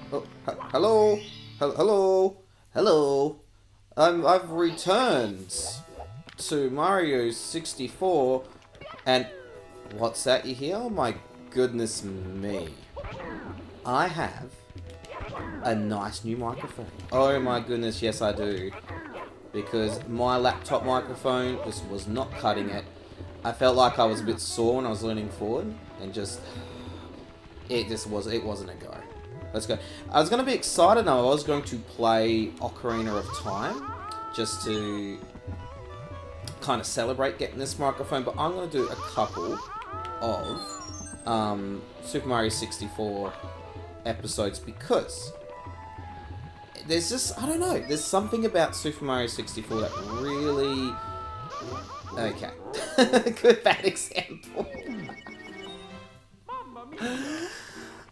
Oh, hello, hello, hello. I've returned to Mario 64, and what's that you hear? Oh my goodness me! I have a nice new microphone. Oh my goodness, yes I do. Because my laptop microphone just was not cutting it. I felt like I was a bit sore when I was leaning forward, and just it wasn't a go. Let's go. I was going to be excited now. I was going to play Ocarina of Time just to kind of celebrate getting this microphone, but I'm going to do a couple of Super Mario 64 episodes because there's just, I don't know, there's something about Super Mario 64 that really... Okay. Good bad example.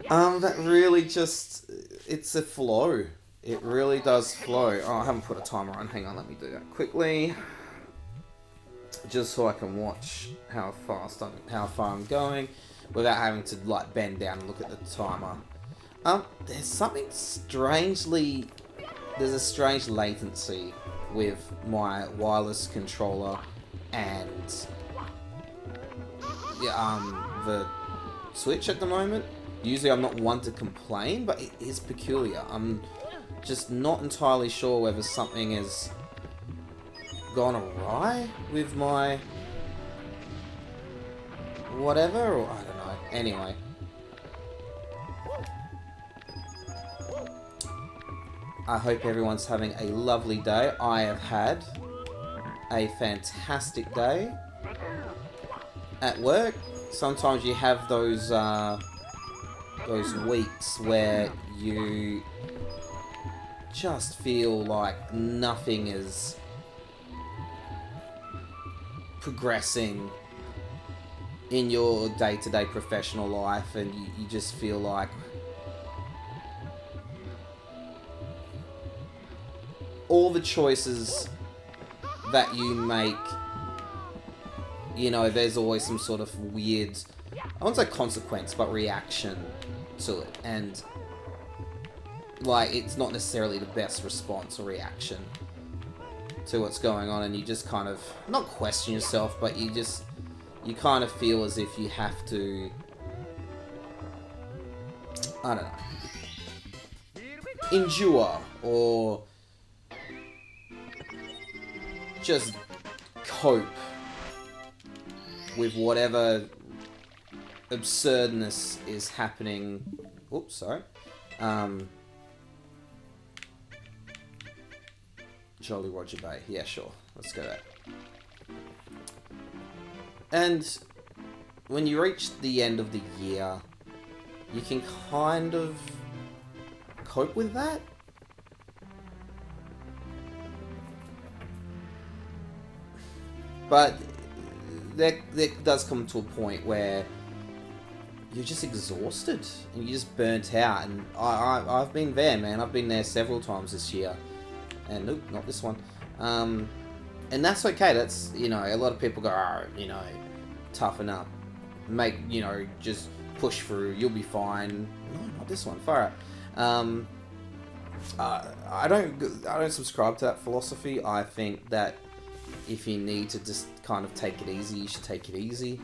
That really just, it's a flow. It really does flow. Oh, I haven't put a timer on. Hang on, let me do that quickly. Just so I can watch how far I'm going without having to like bend down and look at the timer. There's something strangely, there's a strange latency with my wireless controller and the Switch at the moment. Usually I'm not one to complain, but it is peculiar. I'm just not entirely sure whether something has gone awry with my whatever, or I don't know. Anyway. I hope everyone's having a lovely day. I have had a fantastic day at work. Sometimes you have those weeks where you just feel like nothing is progressing in your day-to-day professional life, and you just feel like all the choices that you make, you know, there's always some sort of weird, I won't say consequence, but reaction to it. And, like, it's not necessarily the best response or reaction to what's going on, and you just kind of, not question yourself, but you kind of feel as if you have to, I don't know, endure, or just cope with whatever absurdness is happening. Oops, sorry. Jolly Roger Bay. Yeah, sure. Let's go there. And when you reach the end of the year, you can kind of cope with that. But there does come to a point where you're just exhausted and you're just burnt out. And I've been there, man. I've been there several times this year. And nope, not this one. And that's okay. That's, you know, a lot of people go, oh, you know, toughen up. Make, you know, just push through. You'll be fine. No, not this one. Far out. I don't subscribe to that philosophy. I think that if you need to just kind of take it easy, you should take it easy.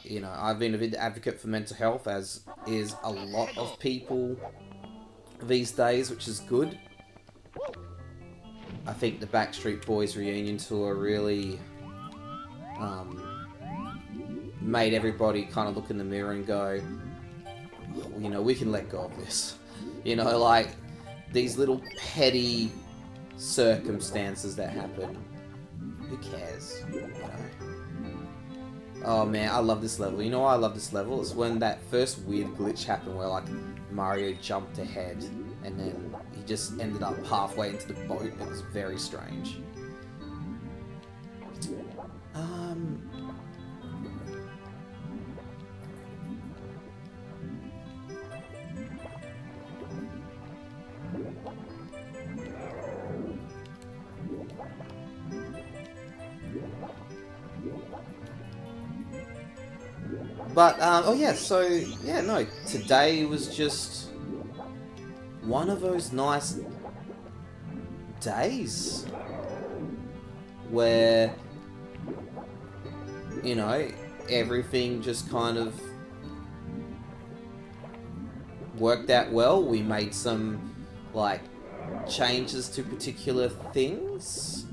You know, I've been a big advocate for mental health, as is a lot of people these days, which is good. I think the Backstreet Boys reunion tour really made everybody kind of look in the mirror and go, oh, you know, we can let go of this. You know, like, these little petty circumstances that happen, who cares, you know? Oh man, I love this level. You know why I love this level? It's when that first weird glitch happened where, like, Mario jumped ahead and then he just ended up halfway into the boat. It was very strange. But, oh yeah, so, yeah, no, today was just one of those nice days where, you know, everything just kind of worked out well. We made some, like, changes to particular things.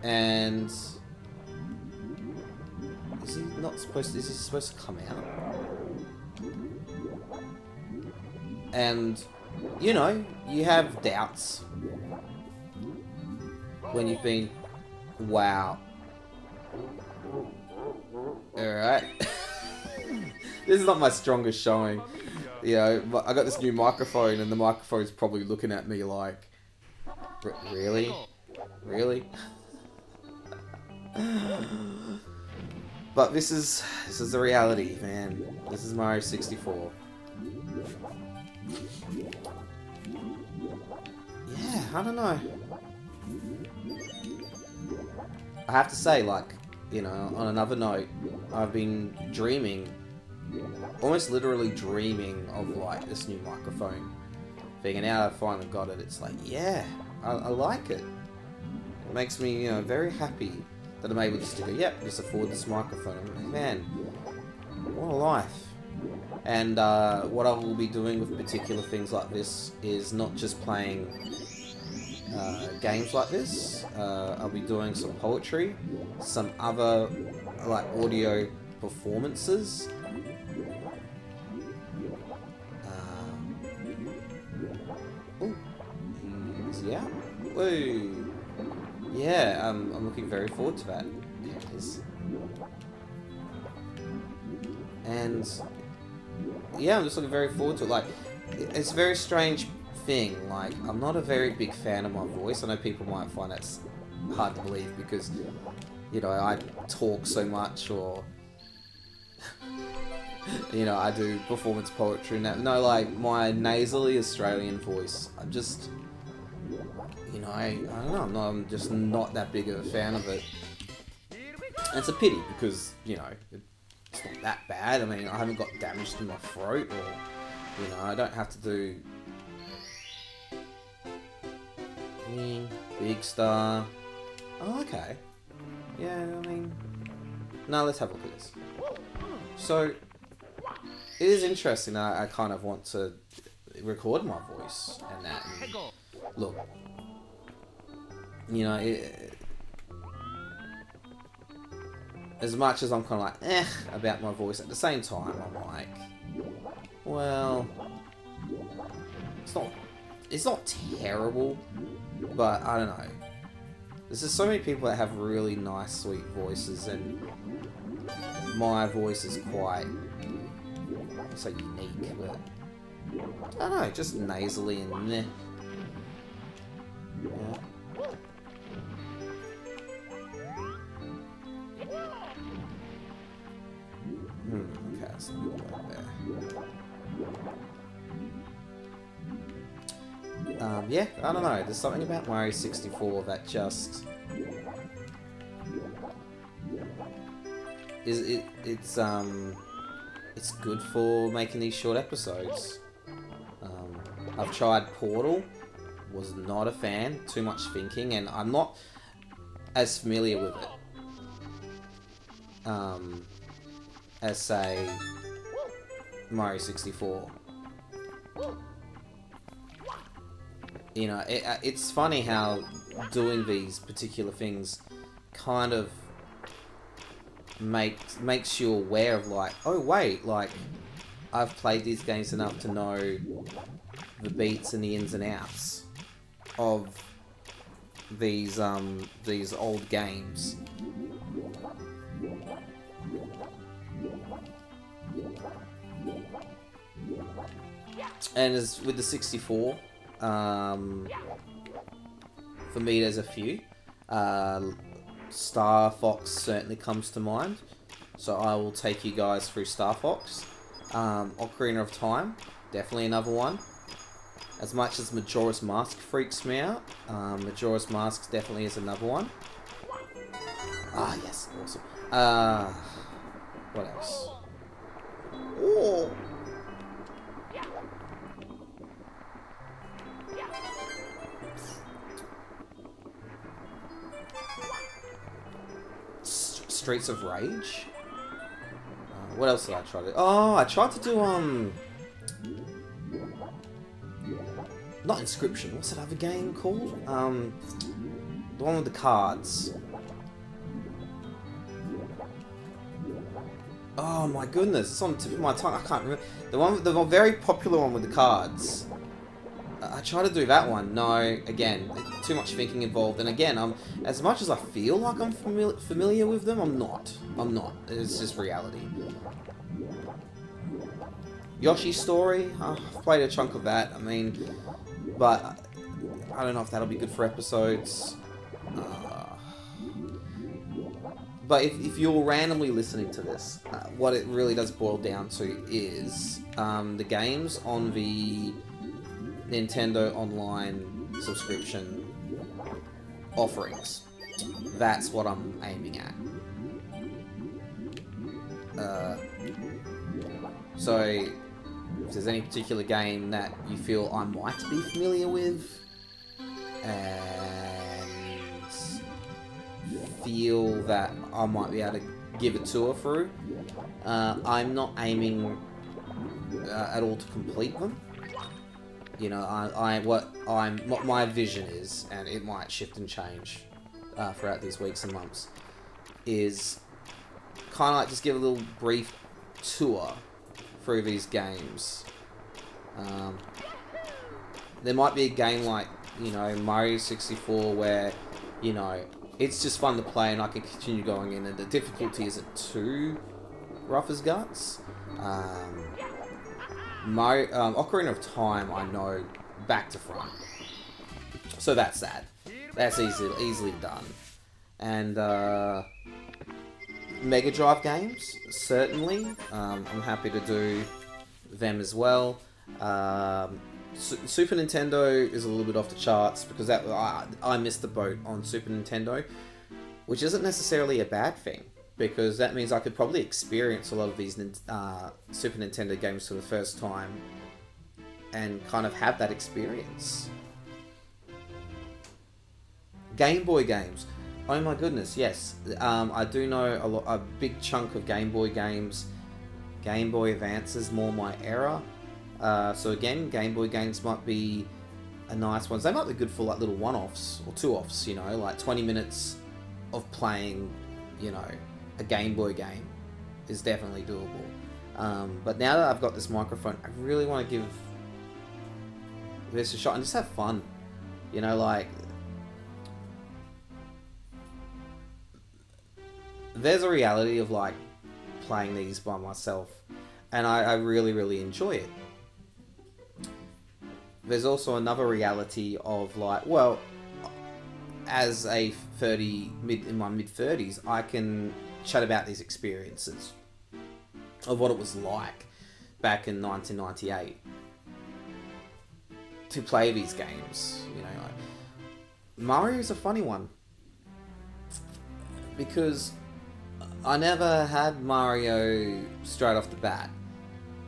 And is he not supposed to, is he supposed to come out? And, you know, you have doubts when you've been, wow. Alright. This is not my strongest showing. You know, I got this new microphone and the microphone's probably looking at me like, really? Really? But this is the reality, man. This is Mario 64. Yeah, I don't know. I have to say, like, you know, on another note, I've been dreaming, almost literally dreaming of, like, this new microphone thing, and now I finally got it. It's like, yeah, I like it. It makes me, you know, very happy that I'm able just to go, yep, just afford this microphone. I'm like, man, what a life. And what I will be doing with particular things like this is not just playing games like this. I'll be doing some poetry, some other like audio performances. Oh, is he out? Whoa. Yeah, I'm looking very forward to that. There it is. And yeah, I'm just looking very forward to it. Like, it's a very strange thing. Like, I'm not a very big fan of my voice. I know people might find that hard to believe because, you know, I talk so much, or you know, I do performance poetry and that. No, like, my nasally Australian voice, I'm just, you know, I don't know, I'm just not that big of a fan of it. And it's a pity because, you know, it's not that bad. I mean, I haven't got damage to my throat, or, you know, I don't have to do big star. Oh, okay. Yeah, I mean, no, let's have a look at this. So, it is interesting. I kind of want to record my voice and that. And look, you know, as much as I'm kind of like, about my voice, at the same time, I'm like, well, it's not terrible, but I don't know. There's just so many people that have really nice, sweet voices, and my voice is quite, I'd say unique, but I don't know, just nasally and meh. Yeah. Okay, so right there. Yeah, I don't know. There's something about Mario 64 that just it's good for making these short episodes. I've tried Portal, was not a fan. Too much thinking, and I'm not as familiar with it as, say, Mario 64. You know, it's funny how doing these particular things kind of makes you aware of, like, oh wait, like, I've played these games enough to know the beats and the ins and outs of these old games. And as with the 64, for me there's a few. Star Fox certainly comes to mind, so I will take you guys through Star Fox. Ocarina of Time, definitely another one. As much as Majora's Mask freaks me out, Majora's Mask definitely is another one. Ah, yes, awesome. What else? Oh! Streets of Rage? What else did I try to... Oh, I tried to do, not Inscription. What's that other game called? The one with the cards. Oh my goodness, it's on the tip of my tongue. I can't remember. The very popular one with the cards. I tried to do that one. No, again, too much thinking involved. And again, as much as I feel like I'm familiar with them, I'm not. I'm not. It's just reality. Yoshi's Story. I've played a chunk of that. I mean, but I don't know if that'll be good for episodes. But if you're randomly listening to this, what it really does boil down to is the games on the Nintendo Online subscription offerings. That's what I'm aiming at. So, if there's any particular game that you feel I might be familiar with, and feel that I might be able to give a tour through, I'm not aiming at all to complete them. You know, what my vision is, and it might shift and change throughout these weeks and months, is kind of like just give a little brief tour through these games. There might be a game like, you know, Mario 64 where, you know, it's just fun to play and I can continue going in and the difficulty isn't too rough as guts. Ocarina of Time, I know back to front. So that's that. That's easily done. And Mega Drive games, certainly. I'm happy to do them as well. Super Nintendo is a little bit off the charts because I missed the boat on Super Nintendo, which isn't necessarily a bad thing, because that means I could probably experience a lot of these Super Nintendo games for the first time and kind of have that experience. Game Boy games. Oh my goodness, yes. I do know a big chunk of Game Boy games. Game Boy Advance is more my era. So again, Game Boy games might be a nice one. They might be good for like little one-offs or two-offs, you know, like 20 minutes of playing, you know, a Game Boy game is definitely doable. But now that I've got this microphone, I really want to give this a shot and just have fun. You know, like, there's a reality of like playing these by myself, and I really, really enjoy it. There's also another reality of like, well, as a in my mid-30s, I can chat about these experiences of what it was like back in 1998 to play these games. You know, like, Mario's a funny one because I never had Mario straight off the bat.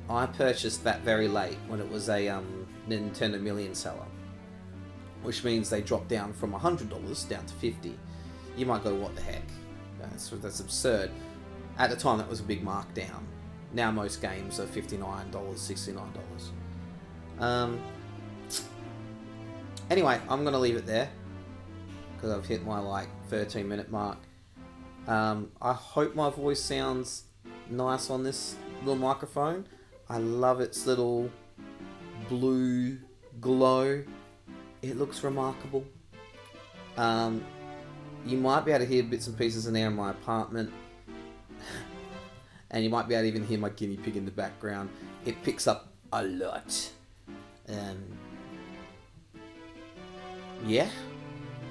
I purchased that very late when it was a Nintendo Million seller, which means they dropped down from $100 down to $50. You might go, what the heck? That's absurd. At the time, that was a big markdown. Now most games are $59, $69. Anyway, I'm going to leave it there because I've hit my like 13-minute mark. I hope my voice sounds nice on this little microphone. I love its little blue glow. It looks remarkable. You might be able to hear bits and pieces in there in my apartment. And you might be able to even hear my guinea pig in the background. It picks up a lot. Yeah.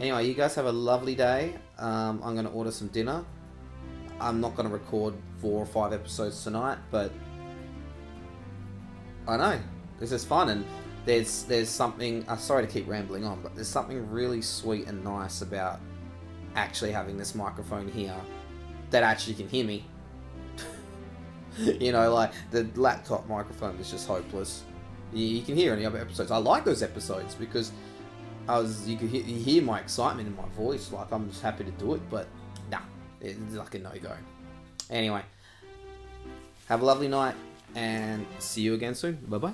Anyway, you guys have a lovely day. I'm going to order some dinner. I'm not going to record 4 or 5 episodes tonight, but I know. This is fun, and there's something... sorry to keep rambling on, but there's something really sweet and nice about actually having this microphone here that actually can hear me. You know, like the laptop microphone was just hopeless. You can hear any other episodes. I like those episodes because you could hear my excitement in my voice. Like I'm just happy to do it, but nah, it's like a no-go. Anyway, have a lovely night and see you again soon. Bye bye.